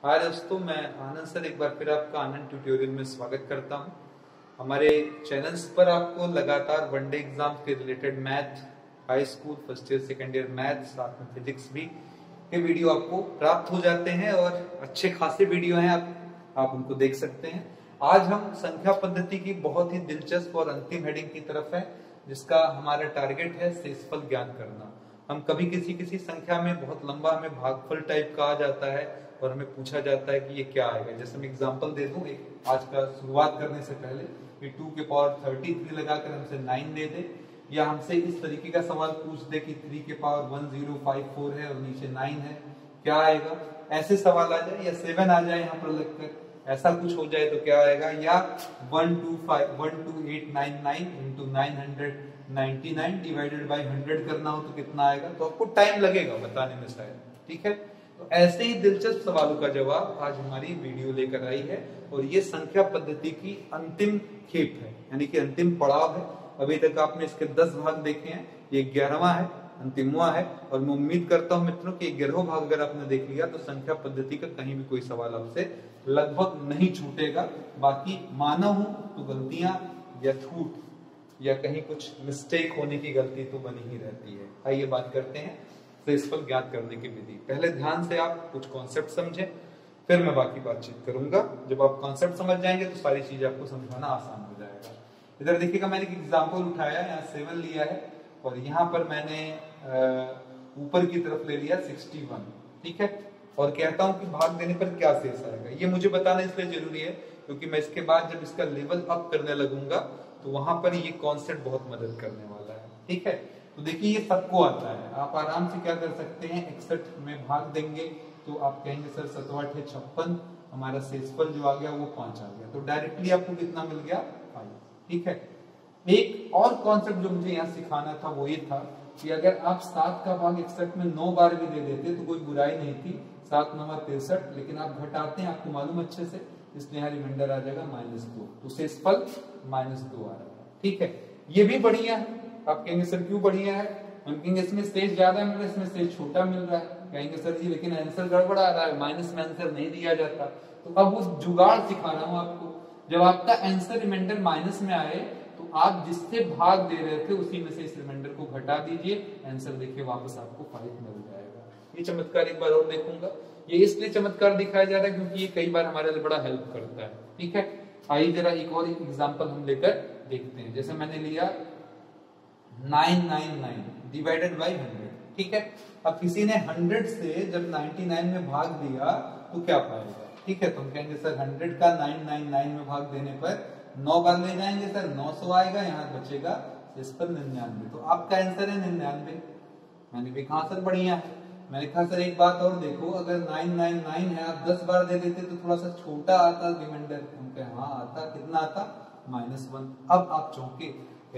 हाय दोस्तों, मैं आनंद सर एक बार फिर आपका आनंद ट्यूटोरियल में स्वागत करता हूं। हमारे चैनल्स पर आपको लगातार वनडे एग्जाम के related math, high school first year second year math, साथ में फिजिक्स भी के वीडियो आपको प्राप्त हो जाते हैं और अच्छे खासे वीडियो हैं, आप उनको देख सकते हैं। आज हम संख्या पद्धति की बहुत ही दिलचस्प और अंतिम हेडिंग की तरफ है, जिसका हमारा टारगेट है शेषफल ज्ञात करना। हम कभी किसी किसी संख्या में बहुत लंबा हमें भागफल टाइप का आ जाता है और हमें पूछा जाता है कि ये क्या आएगा। जैसे मैं एग्जांपल दे दूं, एक आज का शुरुआत करने से पहले कि 2 के पावर 33 लगाकर हमसे 9 दे दे, या हमसे इस तरीके का सवाल पूछ दे कि 3 के पावर 1054 है और नीचे 9 है, क्या आएगा। ऐसे सवाल आ जाए, या 7 आ जाए यहाँ पर लगकर, ऐसा कुछ हो जाए तो क्या आएगा, या 12899 इंटू 999 डिवाइडेड बाई 100 करना हो तो कितना आएगा। तो आपको टाइम लगेगा बताने में शायद, ठीक है। तो ऐसे ही दिलचस्प सवालों का जवाब आज हमारी वीडियो लेकर आई है, और ये संख्या पद्धति की अंतिम खेप है, यानी कि अंतिम पड़ाव है। अभी तक आपने इसके 10 भाग देखे हैं, ये 11वां है, अंतिमवां है। और मैं उम्मीद करता हूं मित्रों कि 11वां भाग अगर आपने देख लिया तो संख्या पद्धति का कहीं भी कोई सवाल आपसे लगभग नहीं छूटेगा। बाकी मानव हूं तो गलतियां या छूट या कहीं कुछ मिस्टेक होने की गलती तो बनी ही रहती है। आइए बात करते हैं शेषफल ज्ञात करने की विधि। पहले ध्यान से आप कुछ कॉन्सेप्ट समझें, फिर मैं बाकी बातचीत करूंगा। जब आप कॉन्सेप्ट समझ जाएंगे तो सारी चीजें आपको समझाना आसान हो जाएगा। इधर देखिएगा, मैंने एक एग्जाम्पल उठाया, यहाँ 7 लिया है और यहाँ पर मैंने ऊपर की तरफ ले लिया 61, ठीक है। और कहता हूं कि भाग देने पर क्या शेष आएगा। ये मुझे बताना इसलिए जरूरी है क्योंकि मैं इसके बाद जब इसका लेवल अप करने लगूंगा तो वहां पर ये कॉन्सेप्ट बहुत मदद करने वाला है, ठीक है। तो देखिए, ये सबको आता है। आप आराम से क्या कर सकते हैं, 61 में भाग देंगे तो आप कहेंगे सर 7 8 56, हमारा शेषफल जो आ गया वो 5 आ गया। तो डायरेक्टली आपको कितना मिल गया, 5, ठीक है। एक और कॉन्सेप्ट जो मुझे यहाँ सिखाना था वो ये था कि अगर आप 7 का भाग 61 में 9 बार भी दे देते तो कोई बुराई नहीं थी, 7 9 63, लेकिन आप घटाते हैं, आपको मालूम अच्छे से, इसलिए यहाँ रिमाइंडर आ जाएगा -2, तो शेषफल -2 आ रहा है, ठीक है। ये भी बढ़िया है। आप कहेंगे सर क्यों बढ़िया है, हम कहेंगे इसमें शेष ज्यादा मिल रहा है, इसमें शेष छोटा मिल रहा है। कहेंगे सर जी लेकिन आंसर गड़बड़ा आ रहा है, माइनस में आंसर नहीं दिया जाता। तो अब वो जुगाड़ सिखा रहा हूं आपको। जब आपका आंसर रिमाइंडर माइनस में आए तो आप जिससे भाग दे रहे थे उसी में से इस रिमाइंडर को घटा दीजिए, आंसर देखिए वापस आपको 5 मिल जाएगा। ये चमत्कार एक बार और देखूंगा। ये इसलिए चमत्कार दिखाया जा रहा है क्योंकि ये कई बार हमारे लिए बड़ा हेल्प करता है, ठीक है। आइए जरा एक और एग्जांपल हम लेकर देखते हैं। जैसे मैंने लिया 999 डिवाइडेड बाई 100, ठीक है। अब किसी ने 100 से जब 99 में भाग दिया तो क्या पाएगा, ठीक है। तो हम कहेंगे सर 100 का 999 में भाग देने पर 9 बार ले जाएंगे सर 900 आएगा, यहाँ बचेगा शेषफल 99। तो आपका आंसर है 99। मैंने भी कहा सर बढ़िया है। मैंने कहा सर एक बात और देखो, अगर 999 है, आप 10 बार दे देते तो थोड़ा सा छोटा आता रिमाइंडर। हम कहे हाँ आता, कितना आता, -1। अब आप चौंके,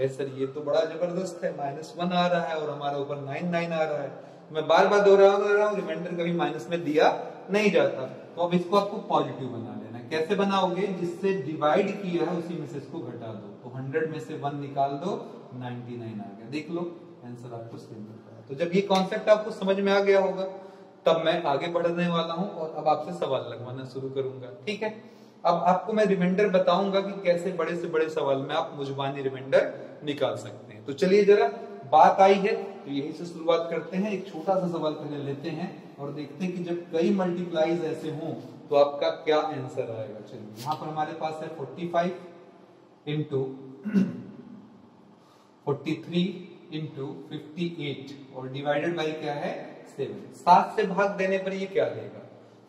सर ये तो बड़ा जबरदस्त है, -1 आ रहा है और हमारा ऊपर 99 आ रहा है। मैं बार बार दोहरा हूँ, रिमाइंडर कभी माइनस में दिया नहीं जाता। तो अब इसको आपको पॉजिटिव बना लेना है। कैसे बनाओगे, जिससे डिवाइड किया है उसी में से इसको घटा दो, तो 100 में से 1 निकाल दो, 99 आ गया। देख लो आंसर आपको सेम मिलता है। तो जब ये कॉन्सेप्ट आपको समझ में आ गया होगा तब मैं आगे बढ़ने वाला हूं और अब आपसे सवाल लगवाना शुरू करूंगा, ठीक है। अब आपको मैं रिमाइंडर बताऊंगा कि कैसे बड़े से बड़े सवाल में आप मुजबानी रिमाइंडर निकाल सकते हैं। तो चलिए जरा बात आई है तो यही से शुरुआत करते हैं। एक छोटा सा सवाल पहले लेते हैं और देखते हैं कि जब कई मल्टीप्लाईज ऐसे हों तो आपका क्या आंसर आएगा। चलिए यहाँ पर हमारे पास है 45 इंटू 43 इंटू 58 और डिवाइडेड बाई क्या है 7। 7 से भाग देने पर ये क्या देगा,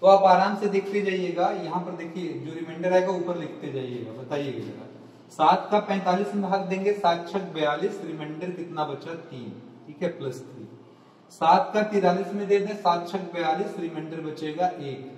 तो आप आराम से देखते जाइएगा। यहाँ पर देखिए जो रिमाइंडर आएगा ऊपर लिखते जाइएगा, बताइएगा जरा। 7 का 45 में भाग देंगे, 7 6 42, रिमाइंडर कितना बचा 3, ठीक है, +3। 7 का 43 में दे दें, 7 6 42, रिमाइंडर बचेगा 1।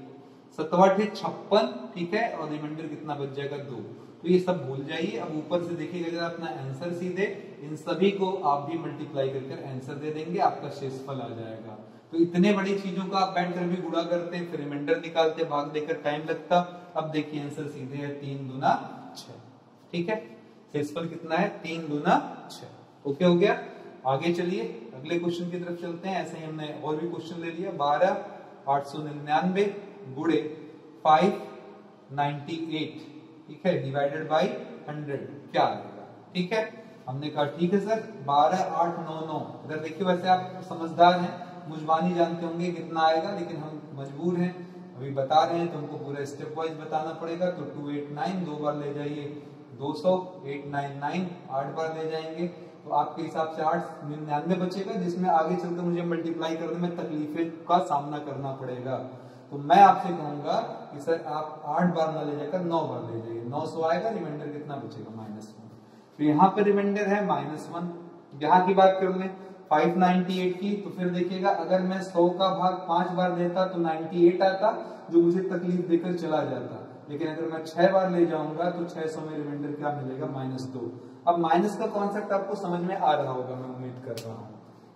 7 8 56, ठीक है, और रिमाइंडर कितना बच जाएगा 2। तो ये सब भूल जाइए। अब ऊपर से देखिएगा जरा अपना आंसर सीधे, इन सभी को आप भी मल्टीप्लाई करके आंसर दे देंगे, आपका शेषफल आ जाएगा। तो इतने बड़ी चीजों का आप बैठ कर भी गुणा करते हैं, फिर रिमाइंडर निकालते, भाग देकर टाइम लगता। अब देखिए आंसर सीधे है 3 दूना 6, ठीक है। शेषफल कितना है, 3 दूना 6। ओके हो गया। आगे चलिए अगले क्वेश्चन की तरफ चलते हैं। ऐसे ही हमने और भी क्वेश्चन ले लिया। 12 899 गुणे 598, ठीक है, डिवाइडेड बाई 100 क्या आएगा? ठीक है, हमने कहा ठीक है सर 12 8 9 9। इधर देखिए, वैसे आप समझदार हैं, मुजबानी जानते होंगे कितना आएगा, लेकिन हम मजबूर हैं, अभी बता रहे हैं तो हमको पूरा स्टेप वाइज बताना पड़ेगा। तो 289 दो बार ले जाइए 200, 899 8 बार ले जाएंगे, तो आपके हिसाब से 899 बचेगा, जिसमें आगे चलकर मुझे मल्टीप्लाई करने में तकलीफें का सामना करना पड़ेगा। तो मैं आपसे कहूंगा कि सर आप 8 बार ना ले जाकर 9 बार ले जाइए, 900 आएगा, रिमाइंडर कितना बचेगा? -1। तो यहाँ पे रिमाइंडर है -1। यहाँ की बात कर लें 598 की, तो फिर देखिएगा अगर मैं 100 का भाग 5 बार देता तो 98 आता, जो मुझे तकलीफ देकर चला जाता। लेकिन अगर मैं 6 बार ले जाऊंगा तो 600 में रिमाइंडर क्या मिलेगा? -2। अब माइनस का कॉन्सेप्ट आपको समझ में आ रहा होगा, मैं उम्मीद कर रहा हूँ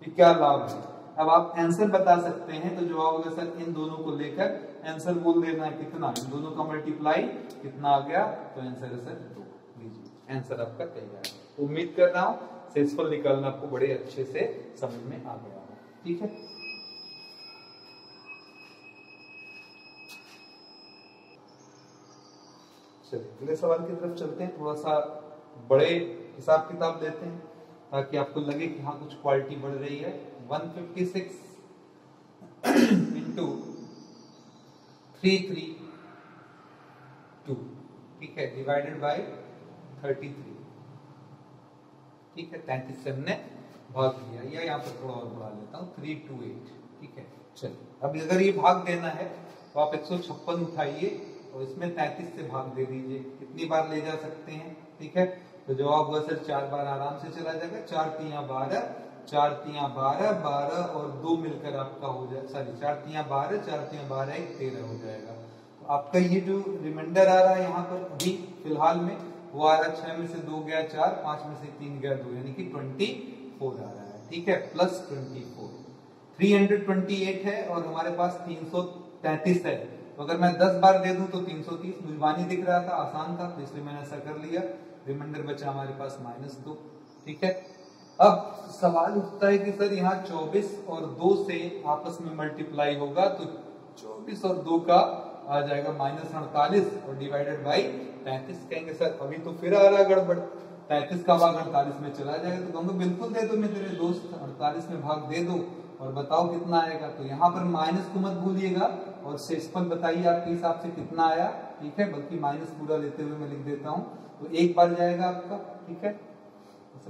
कि क्या लाभ है। अब आप आंसर बता सकते हैं, तो जवाब होगा सर इन दोनों को लेकर आंसर बोल देना है कितना, इन दोनों का मल्टीप्लाई कितना आ गया, तो आंसर है सर 2। लीजिए आंसर आपका तैयार है। उम्मीद कर रहा हूँ सेल्सफुल निकालना आपको बड़े अच्छे से समझ में आ गया हो। ठीक है, चलिए अगले सवाल की तरफ चलते हैं। थोड़ा सा बड़े हिसाब किताब लेते हैं ताकि आपको लगे कि हाँ कुछ क्वालिटी बढ़ रही है। 156 इंटू 332, ठीक है, डिवाइडेड बाय 33, ठीक है, 33 से हमने भाग दिया, या यहाँ पर थोड़ा और बढ़ा लेता हूँ 328, ठीक है। चलिए अब अगर ये भाग देना है तो आप 156 उठाइए और इसमें 33 से भाग दे दीजिए, कितनी बार ले जा सकते हैं? ठीक है, तो जवाब होगा सर 4 बार आराम से चला जाएगा। 4 तिया 12, 4 तिया 12, 12 और 2 मिलकर आपका हो जाए, सॉरी 4 तिया 12, 4 तिया 12 एक 13 हो जाएगा। तो आपका ये जो रिमाइंडर आ रहा है यहाँ पर अभी फिलहाल में, वो आ रहा है 6 में से 2 गया 4, 5 में से 3 गया 2, यानी कि 24 आ रहा है, ठीक है, प्लस 24। 328 है और हमारे पास 333 है, तो अगर मैं 10 बार दे दूं तो 330। मुजबानी दिख रहा था, आसान था, तो इसलिए मैंने ऐसा कर लिया। रिमाइंडर बचा हमारे पास -2, ठीक है। अब सवाल उठता है कि सर यहाँ 24 और 2 से आपस में मल्टीप्लाई होगा, तो 24 और 2 का आ जाएगा -48 और डिवाइडेड बाई 33। कहेंगे सर अभी तो फिर आ रहा गड़बड़, 33 का भाग 48 में चला जाएगा, तो कहूंगा बिल्कुल दे दो मैं तेरे दोस्त, 48 में भाग दे दो और बताओ कितना आएगा। तो यहाँ पर माइनस को मत भूलिएगा और शेषफल बताइए आपके हिसाब से कितना आया, ठीक है, बल्कि माइनस पूरा लेते हुए मैं लिख देता हूँ। तो एक बार जाएगा आपका, ठीक है,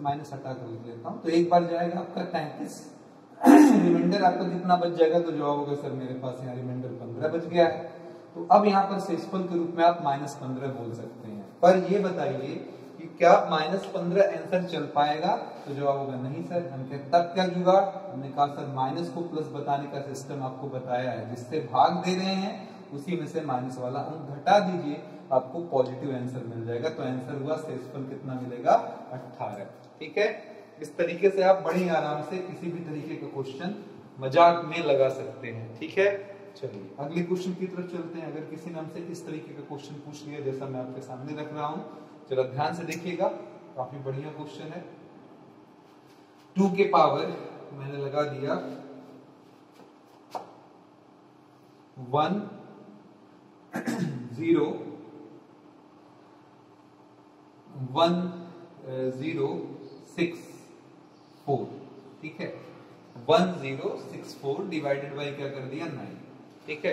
माइनस हटा कर लिख लेता हूँ, तो एक बार जाएगा आपका 33, रिमाइंडर आपका कितना बच जाएगा? तो जवाब होगा सर मेरे पास यहाँ रिमाइंडर 15 बच गया है। तो अब यहाँ पर शेषफल के रूप में आप -15 बोल सकते हैं, पर ये बताइए कि क्या -15 आंसर चल पाएगा? तो जवाब होगा नहीं सर। हम कहते तब क्या जुगाड़? हमने कहा सर माइनस को प्लस बताने का सिस्टम आपको बताया है, जिससे भाग दे रहे हैं उसी में से माइनस वाला अंक घटा दीजिए, आपको पॉजिटिव आंसर मिल जाएगा। तो आंसर हुआ शेषफल कितना मिलेगा? 18, ठीक है। इस तरीके से आप बड़ी आराम से किसी भी तरीके का क्वेश्चन मजाक में लगा सकते हैं, ठीक है। चलिए अगले क्वेश्चन की तरफ चलते हैं। अगर किसी ने हमसे इस तरीके का क्वेश्चन पूछ लिया जैसा मैं आपके सामने रख रहा हूं, जरा ध्यान से देखिएगा, काफी बढ़िया क्वेश्चन है। 2 के पावर मैंने लगा दिया 1 0 1 0 6 4, ठीक है, 1064 डिवाइडेड बाई क्या कर दिया 9, ठीक है।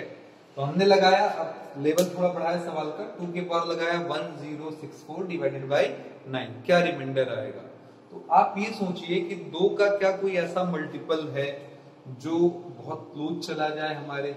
तो हमने लगाया, अब लेवल थोड़ा बढ़ाया सवाल का, 2 के पावर लगाया 1064 डिवाइडेड बाई 9, क्या रिमाइंडर आएगा? तो आप ये सोचिए कि 2 का क्या कोई ऐसा मल्टीपल है जो बहुत क्लोज चला जाए हमारे,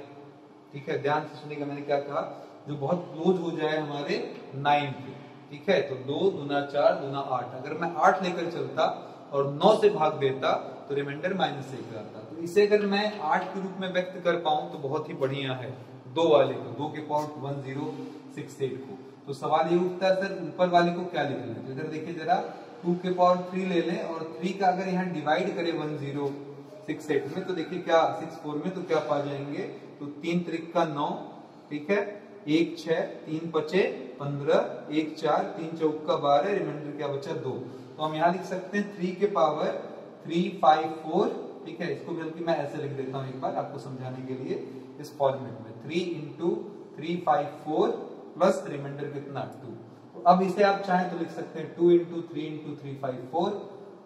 ठीक है, ध्यान से सुनिएगा मैंने क्या कहा, जो बहुत क्लोज हो जाए हमारे 9 पे, ठीक है। तो 2 दूना 4 दूना 8, अगर मैं 8 लेकर चलता और 9 से भाग देता तो रिमाइंडर -1 आता। तो इसे अगर मैं 8 के रूप में व्यक्त कर पाऊं तो बहुत ही बढ़िया है, 2 वाले को, 2 के पावर 1068 को। तो सवाल ये उठता है सर ऊपर वाले को क्या लिख लें? तो इधर देखिए जरा, 2 के पावर 3 ले लें और 3 का अगर यहाँ डिवाइड करें 1068 में, तो देखिए क्या 64 में, तो क्या पा जाएंगे? तो 3 त्रिक का 9, ठीक है, 1 6 3 5 15, 1 4 3 चौक का 12, रिमाइंडर क्या बचा 2। तो हम यहाँ लिख सकते हैं 3 के पावर 354, ठीक है। इसको बल्कि मैं ऐसे लिख देता हूँ एक बार आपको समझाने के लिए इस फॉर्मेट में, 3 इंटू 354 प्लस रिमाइंडर कितना 2। तो अब इसे आप चाहें तो लिख सकते हैं 2 इंटू 3 इंटू 354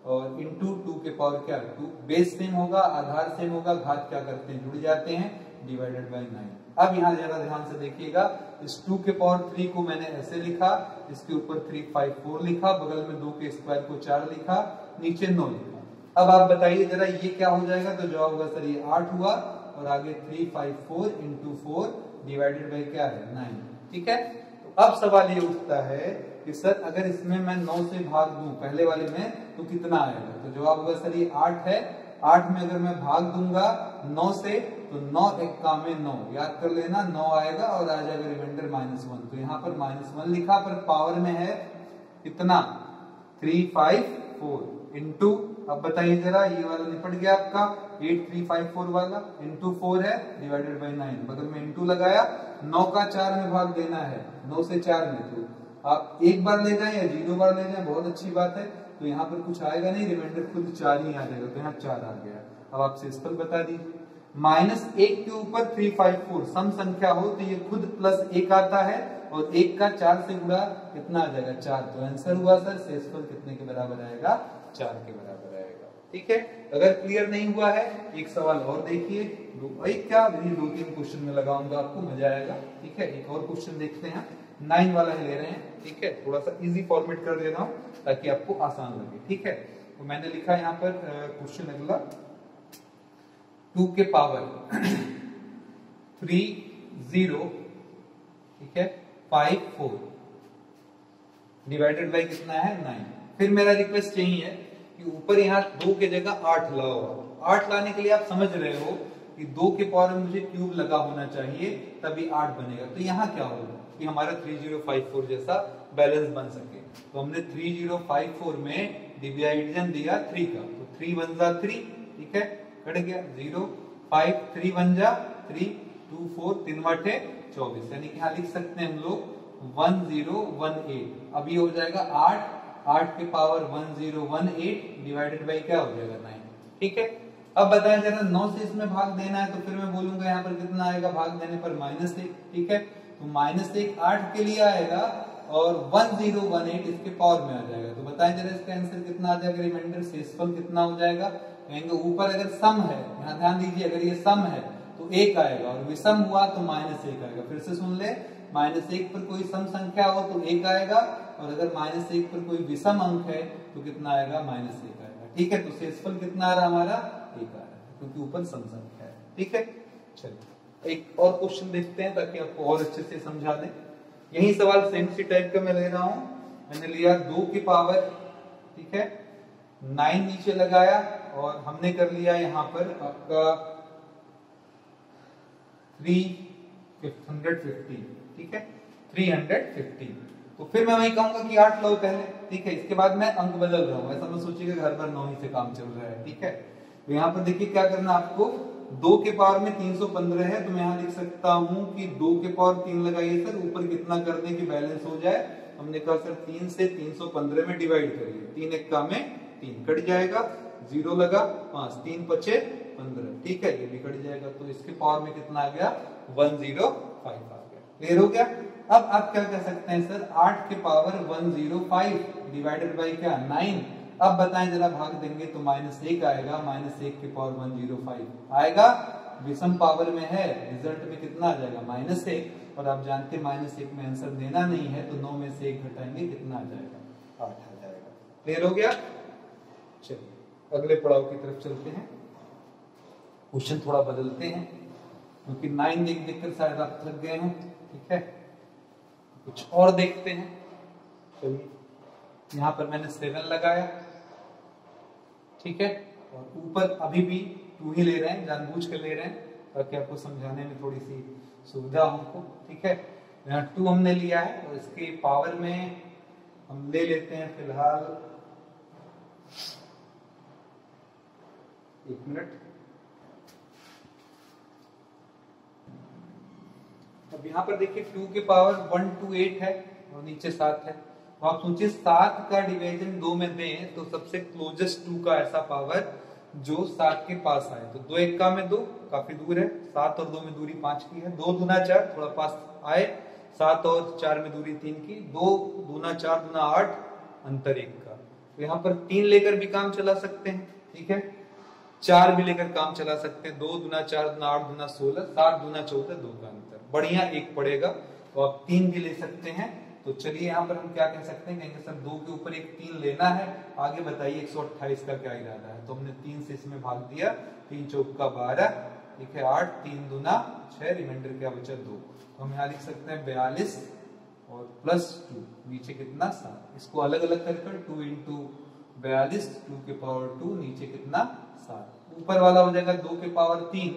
और इंटू 2 के पावर क्या 2। बेस सेम होगा, आधार सेम होगा, घात क्या करते हैं जुड़ जाते हैं, डिवाइडेड बाय 9। अब यहाँ जरा ध्यान से देखिएगा, इस 2 के पावर 3 को मैंने ऐसे लिखा, इसके ऊपर 354 लिखा, बगल में 2 के स्क्वायर को 4 लिखा, नीचे 9 लिखा। अब आप बताइए जरा ये क्या हो जाएगा, तो जवाब होगा सर ये 8 हुआ और आगे 354 इंटू 4 डिवाइडेड बाय क्या है 9। ठीक है, तो अब सवाल ये उठता है कि सर अगर इसमें मैं 9 से भाग दूं पहले वाले में तो कितना आएगा, तो जवाब होगा सर ये 8 है, 8 में अगर मैं भाग दूंगा 9 से तो 9 एक्का में 9, याद कर लेना 9 आएगा और आ जाएगा रिमाइंडर -1। तो यहाँ पर -1 लिखा, पर पावर में है कितना 354 इंटू, अब बताइए जरा ये वाला निपट गया आपका 8354 वाला, इंटू 4 है डिवाइडेड बाय 9, बगल में इंटू लगाया, 9 का 4 में भाग देना है, 9 से 4 में, तो आप एक बार ले जाएं या 0 बार ले जाएं बहुत अच्छी बात है। तो यहाँ पर कुछ आएगा नहीं, रिमाइंडर खुद 4 ही आ जाएगा, तो यहाँ 4 आ गया। अब आप शेषफल बता दीजिए, -1 के ऊपर 354 सम संख्या हो तो ये खुद +1 आता है और 1 का 4 से गुणा कितना आ जाएगा 4। तो आंसर हुआ सर शेषफल कितने के बराबर आएगा 4 के बराबर आएगा। ठीक है, अगर क्लियर नहीं हुआ है एक सवाल और देखिए, एक क्या 2-3 क्वेश्चन में लगाऊंगा आपको मजा आएगा। ठीक है, एक और क्वेश्चन देखते हैं, 9 वाला ही ले रहे हैं। ठीक है, थोड़ा सा इजी फॉर्मेट कर दे रहा हूं ताकि आपको आसान लगे। ठीक है, तो मैंने लिखा यहाँ पर क्वेश्चन अगला 2 के पावर 30 ठीक है 54 डिवाइडेड बाय कितना है 9। फिर मेरा रिक्वेस्ट यही है कि ऊपर यहाँ 2 के जगह 8 लाओ। 8 लाने के लिए आप समझ रहे हो कि 2 के पावर में मुझे क्यूब लगा होना चाहिए तभी 8 बनेगा। तो यहाँ क्या होगा कि हमारा 3054 जैसा बैलेंस बन सके, तो हमने 3054 में डिविजन दिया 3 का, तो 3 1 जा 3, ठीक है कट गया 0 5 3 1 जा 3 2 4 3 वाटे 24, यानी कि यहाँ लिख सकते हैं हम लोग 1018। अब ये हो जाएगा 8 के पावर 1018 डिवाइडेड बाई क्या हो जाएगा 9। ठीक है, अब बताएं जरा 9 से इसमें भाग देना है, तो फिर मैं बोलूंगा यहाँ पर कितना आएगा भाग देने पर -1। ठीक है, तो -1 8 के लिए आएगा और 1018 इसके पावर में आ जाएगा। तो बताएं जरा इसका आंसर कितना आ जाएगा, रिमाइंडर शेषफल कितना हो जाएगा। कहेंगे ऊपर अगर सम है, यहाँ ध्यान दीजिए अगर ये सम है तो 1 आएगा और विषम हुआ तो -1 आएगा। फिर से सुन ले, -1 पर कोई सम संख्या हो तो 1 आएगा और अगर -1 पर कोई विषम अंक है तो कितना आएगा -1 आएगा। ठीक है, तो शेषफल कितना आ रहा हमारा 1 आ रहा है क्योंकि ऊपर सम संख्या है। ठीक है, चलिए एक और क्वेश्चन देखते हैं ताकि आपको और अच्छे से समझा दें। यही सवाल सेम सी टाइप का मैं ले रहा हूं, मैंने लिया 2 की पावर, ठीक है 9 नीचे लगाया और हमने कर लिया यहाँ पर आपका 350, ठीक है 350। तो फिर मैं वही कहूंगा कि 8 लो पहले। ठीक है, इसके बाद मैं अंक बदल रहा हूं, ऐसा मैं सोचिएगा घर पर 9 ही से काम चल रहा है। ठीक है, तो यहाँ पर देखिए क्या करना आपको, 2 के पावर में 315 है तो मैं यहाँ लिख सकता हूँ कि 2 के पावर 3 लगाइए सर, ऊपर कितना कर दें कि बैलेंस हो जाए। हमने कहा सर 3 से 315 में डिवाइड करिए, 3 1 में 3 कट जाएगा, 0 लगा 5 3 5 15। ठीक है, ये भी कट जाएगा, तो इसके पावर में कितना आ गया 105 आ गया। क्लियर हो गया। अब आप क्या कह सकते हैं सर 8 के पावर 105 डिवाइडेड बाई क्या 9। अब बताएं जरा भाग देंगे तो -1 आएगा, -1 के पावर 105 आएगा, विषम पावर में है, रिजल्ट में कितना आ जाएगा -1। और आप जानते हैं -1 में आंसर देना नहीं है तो 9 में से 1 घटाएंगे कितना आ जाएगा 8 आ जाएगा। क्लियर हो गया। चलिए अगले पड़ाव की तरफ चलते हैं, क्वेश्चन थोड़ा बदलते हैं क्योंकि 9 देख देख कर शायद आप थक गए हो। ठीक है, कुछ और देखते हैं। चलिए यहाँ पर मैंने 7 लगाया, ठीक है और ऊपर अभी भी 2 ही ले रहे हैं, जानबूझ कर ले रहे हैं ताकि आपको समझाने में थोड़ी सी सुविधा हमको। ठीक है, यहाँ 2 हमने लिया है और इसके पावर में हम ले लेते हैं फिलहाल 1 मिनट। अब यहाँ पर देखिए 2 के पावर 128 है और नीचे 7 है, तो आप सोचिए 7 का डिवीजन 2 में दें तो सबसे क्लोजेस्ट 2 का ऐसा पावर जो 7 के पास आए। तो 2 1 में 2 काफी दूर है, 7 और 2 में दूरी 5 की है, 2 दूना 4 थोड़ा पास आए, 7 और 4 में दूरी 3 की, 2 दूना 4 दूना 8, अंतर 1 का। तो यहाँ पर 3 लेकर भी काम चला सकते हैं, ठीक है, 4 भी लेकर काम चला सकते हैं, 2 दूना 4 दूना 8 दूना 16, 7 दूना 14, 2 का अंतर, बढ़िया 1 पड़ेगा। तो आप 3 भी ले सकते हैं। तो चलिए यहाँ पर हम क्या कह सकते हैं, कहेंगे सर 2 के ऊपर एक 3 लेना है, आगे बताइए 128 का क्या इरादा है। तो हमने 3 से इसमें भाग दिया, 3 चौक का 12, ठीक है, 8, 3 दूना 6, रिमाइंडर क्या बचा 2। तो हम यहाँ लिख सकते हैं 42 और प्लस 2, नीचे कितना 7। इसको अलग अलग कर 2 इंटू 42, 2 के पावर 2, नीचे कितना 7। ऊपर वाला हो जाएगा 2 के पावर 3,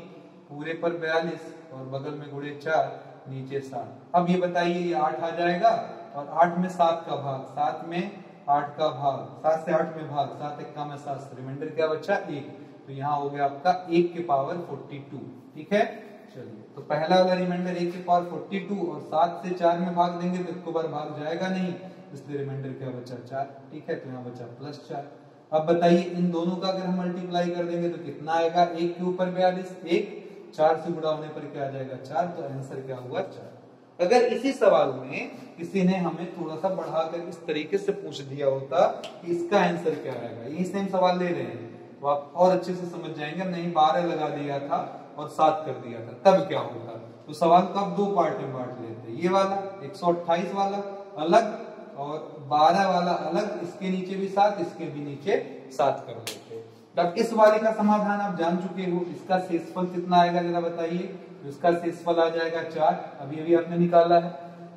पूरे पर 42 और बगल में गुणे 4, नीचे 7। अब ये बताइए ये 8 आ जाएगा और 8 में 7 का भाग, 7 में 8 का भाग, 7 से 8 में भाग, 7 1 में 7, रिमाइंडर क्या बचा 1। तो यहाँ हो गया आपका 1 के पावर 42, ठीक है। चलिए तो पहला वाला रिमाइंडर 1 के पावर 42 और 7 से 4 में भाग देंगे तो एक बार भाग जाएगा नहीं, इसलिए रिमाइंडर क्या बचा 4, ठीक है। तो यहाँ बचा प्लस 4। अब बताइए इन दोनों का अगर हम मल्टीप्लाई कर देंगे तो कितना आएगा, 1 के ऊपर 42, 1 4 से गुणा होने पर क्या आ जाएगा 4, तो आंसर क्या हुआ 4। अगर इसी सवाल में किसी ने हमें थोड़ा सा बढ़ाकर इस तरीके से पूछ दिया होता कि इसका आंसर क्या आएगा, यही सेम सवाल ले रहे हैं, तो आप और अच्छे से समझ जाएंगे। नहीं 12 लगा दिया था और 7 कर दिया था तब क्या होता। तो सवाल को आप 2 पार्ट में बांट लेते, ये वाला 128 वाला अलग और 12 वाला अलग, इसके नीचे भी 7, इसके भी नीचे 7 कर लेते। अब इस वाले का समाधान आप जान चुके हो, इसका शेषफल कितना आएगा जरा बताइए। तो इसका शेषफल आ जाएगा 4, अभी अभी आपने निकाला है।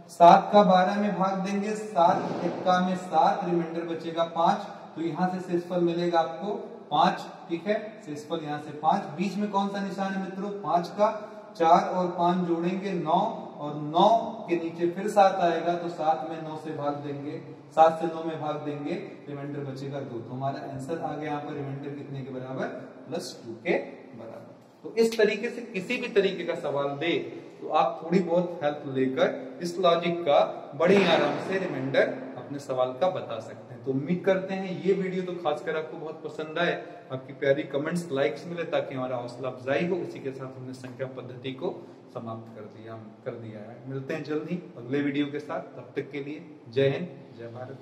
7 का 12 में भाग देंगे, 7 1 में 7, रिमाइंडर बचेगा 5, तो यहाँ से शेषफल मिलेगा आपको 5, ठीक है। शेषफल यहाँ से 5, बीच में कौन सा निशान है मित्रों 5 का, 4 और 5 जोड़ेंगे 9 और 9 के नीचे फिर 7 आएगा, तो 7 में 9 से भाग देंगे, 7 से 9 में भाग देंगे, रिमाइंडर बचेगा 2। तो हमारा आंसर आ गया यहाँ पर रिमाइंडर कितने के बराबर, +2 के बराबर। तो इस तरीके से किसी भी तरीके का सवाल दे तो आप थोड़ी बहुत हेल्प लेकर इस लॉजिक का बड़े आराम से रिमाइंडर अपने सवाल का बता सकते हैं। तो उम्मीद करते हैं ये वीडियो तो खासकर आपको बहुत पसंद आए, आपकी प्यारी कमेंट्स लाइक्स मिले ताकि हमारा हौसला अफजाई हो। इसी के साथ हमने संख्या पद्धति को समाप्त कर दिया है। मिलते हैं जल्द ही अगले वीडियो के साथ, तब तक के लिए जय हिंद जय भारत।